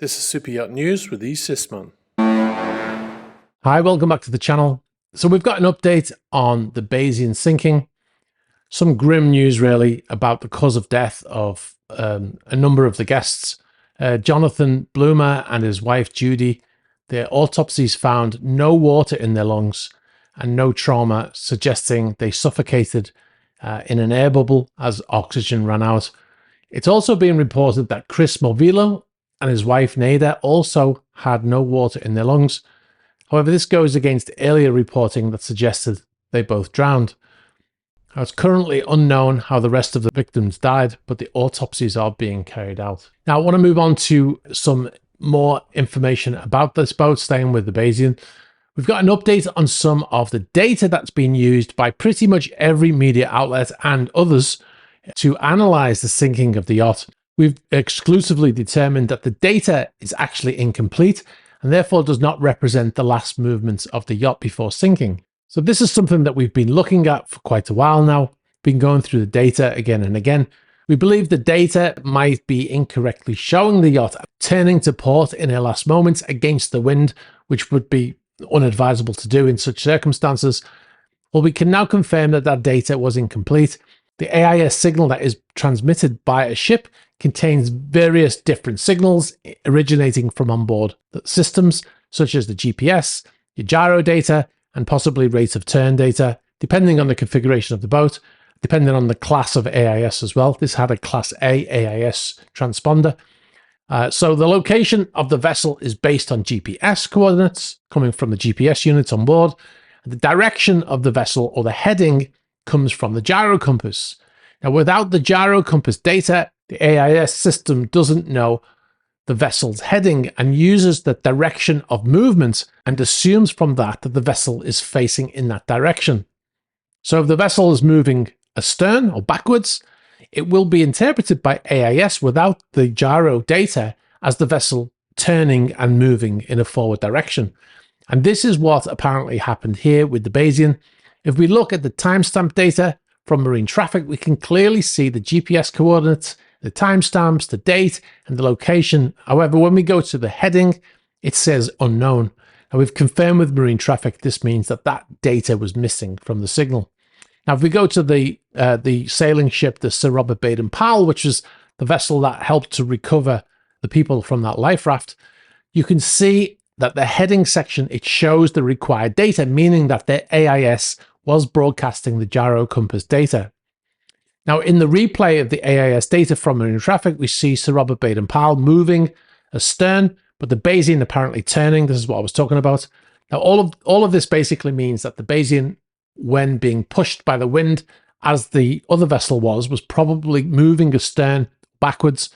This is Super Yacht News with E. Sisman. Hi, welcome back to the channel. So we've got an update on the Bayesian sinking. Some grim news really about the cause of death of a number of the guests. Jonathan Bloomer and his wife Judy, their autopsies found no water in their lungs and no trauma, suggesting they suffocated in an air bubble as oxygen ran out. It's also been reported that Chris Morvillo and his wife Nada also had no water in their lungs. However, this goes against earlier reporting that suggested they both drowned. Now, it's currently unknown how the rest of the victims died, but the autopsies are being carried out. Now, I want to move on to some more information about this boat, staying with the Bayesian. We've got an update on some of the data that's been used by pretty much every media outlet and others to analyze the sinking of the yacht. We've exclusively determined that the data is actually incomplete and therefore does not represent the last movements of the yacht before sinking. So this is something that we've been looking at for quite a while now, been going through the data again and again. We believe the data might be incorrectly showing the yacht turning to port in her last moments against the wind, which would be unadvisable to do in such circumstances. Well, we can now confirm that that data was incomplete. The AIS signal that is transmitted by a ship contains various different signals originating from onboard systems, such as the GPS, your gyro data, and possibly rate of turn data, depending on the configuration of the boat, depending on the class of AIS as well. This had a Class A AIS transponder. So the location of the vessel is based on GPS coordinates coming from the GPS unit on board. The direction of the vessel or the heading comes from the gyro compass. Now, without the gyro compass data, the AIS system doesn't know the vessel's heading and uses the direction of movement and assumes from that that the vessel is facing in that direction. So if the vessel is moving astern or backwards, it will be interpreted by AIS without the gyro data as the vessel turning and moving in a forward direction. And this is what apparently happened here with the Bayesian. If we look at the timestamp data from marine traffic, we can clearly see the GPS coordinates, the timestamps, the date, and the location. However, when we go to the heading, it says unknown. Now, we've confirmed with marine traffic, this means that that data was missing from the signal. Now, if we go to the sailing ship, the Sir Robert Baden-Powell, which is the vessel that helped to recover the people from that life raft, you can see that the heading section, it shows the required data, meaning that the AIS was broadcasting the gyro compass data. Now, in the replay of the AIS data from marine traffic, we see Sir Robert Baden-Powell moving astern, but the Bayesian apparently turning. This is what I was talking about. Now, all of this basically means that the Bayesian, when being pushed by the wind, as the other vessel was probably moving astern backwards,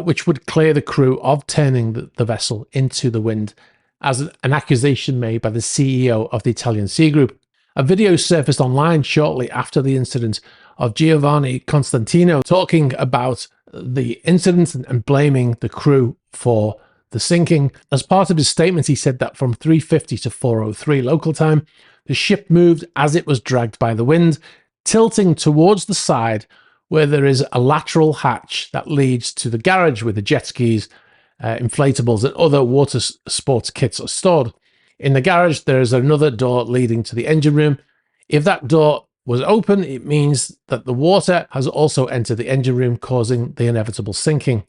which would clear the crew of turning the vessel into the wind, as an accusation made by the CEO of the Italian Sea Group. A video surfaced online shortly after the incident of Giovanni Constantino talking about the incident and blaming the crew for the sinking. As part of his statement, he said that from 3:50 to 4:03 local time, the ship moved as it was dragged by the wind, tilting towards the side where there is a lateral hatch that leads to the garage where the jet skis, inflatables, and other water sports kits are stored. In the garage, there is another door leading to the engine room. If that door was open, it means that the water has also entered the engine room, causing the inevitable sinking.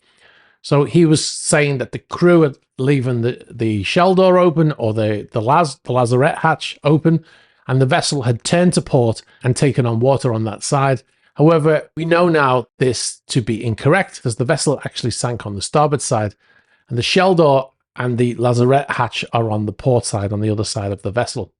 So he was saying that the crew had leaving the shell door open, or the lazarette hatch open, and the vessel had turned to port and taken on water on that side. However, we know now this to be incorrect, because the vessel actually sank on the starboard side, and the shell door and the lazarette hatch are on the port side, on the other side of the vessel.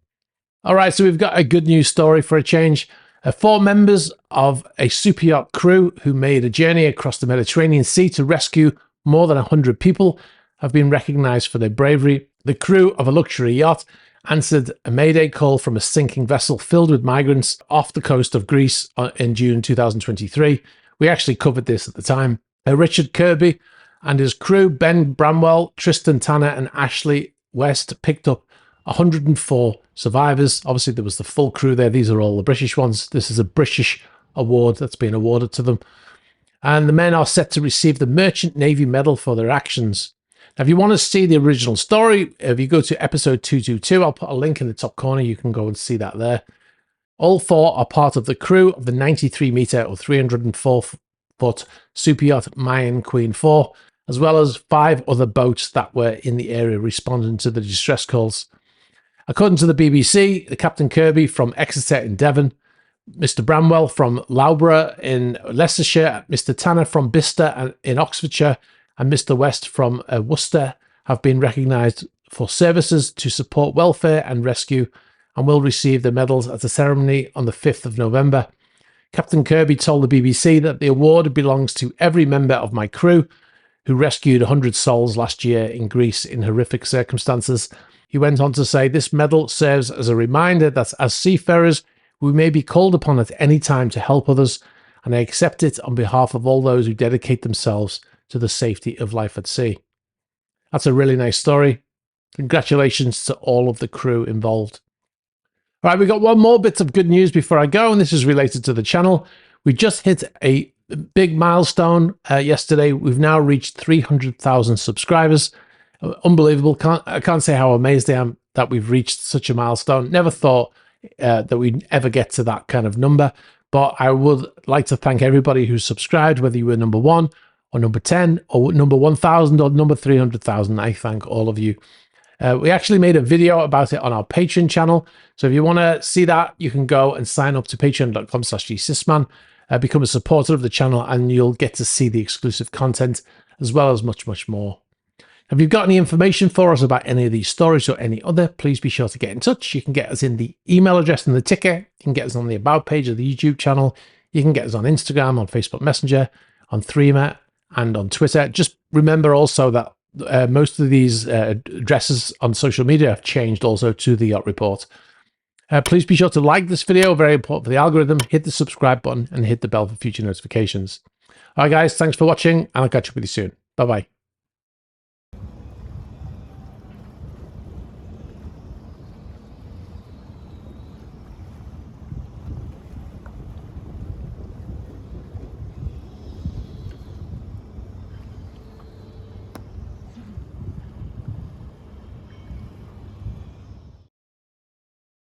All right, so we've got a good news story for a change. 4 members of a super yacht crew who made a journey across the Mediterranean Sea to rescue more than 100 people have been recognized for their bravery. The crew of a luxury yacht answered a mayday call from a sinking vessel filled with migrants off the coast of Greece in June 2023. We actually covered this at the time. Richard Kirby and his crew, Ben Bramwell, Tristan Tanner, and Ashley West, picked up 104 survivors. Obviously, there was the full crew there. These are all the British ones. This is a British award that's been awarded to them. And the men are set to receive the Merchant Navy Medal for their actions. Now, if you want to see the original story, if you go to episode 222, I'll put a link in the top corner. You can go and see that there. All 4 are part of the crew of the 93-meter or 304-foot superyacht Mayan Queen 4, as well as 5 other boats that were in the area responding to the distress calls. According to the BBC, the Captain Kirby from Exeter in Devon, Mr. Bramwell from Loughborough in Leicestershire, Mr. Tanner from Bicester in Oxfordshire, and Mr. West from Worcester have been recognised for services to support welfare and rescue and will receive the medals at a ceremony on the 5th of November. Captain Kirby told the BBC that the award belongs to every member of my crew who rescued 100 souls last year in Greece in horrific circumstances. He went on to say, this medal serves as a reminder that as seafarers, we may be called upon at any time to help others, and I accept it on behalf of all those who dedicate themselves to the safety of life at sea. That's a really nice story. Congratulations to all of the crew involved. All right, we got one more bit of good news before I go, and this is related to the channel. We just hit a big milestone yesterday. We've now reached 300,000 subscribers. Unbelievable. I can't say how amazed I am that we've reached such a milestone. Never thought that we'd ever get to that kind of number. But I would like to thank everybody who subscribed, whether you were number 1 or number 10 or number 1,000 or number 300,000. I thank all of you. We actually made a video about it on our Patreon channel. So if you want to see that, you can go and sign up to patreon.com/gsysman, become a supporter of the channel, and you'll get to see the exclusive content as well as much, much more. If you've got any information for us about any of these stories or any other, please be sure to get in touch. You can get us in the email address in the ticker. You can get us on the About page of the YouTube channel. You can get us on Instagram, on Facebook Messenger, on Threema, and on Twitter. Just remember also that most of these addresses on social media have changed also to the Yacht Report. Please be sure to like this video, very important for the algorithm. Hit the subscribe button and hit the bell for future notifications. All right, guys, thanks for watching, and I'll catch up with you soon. Bye-bye.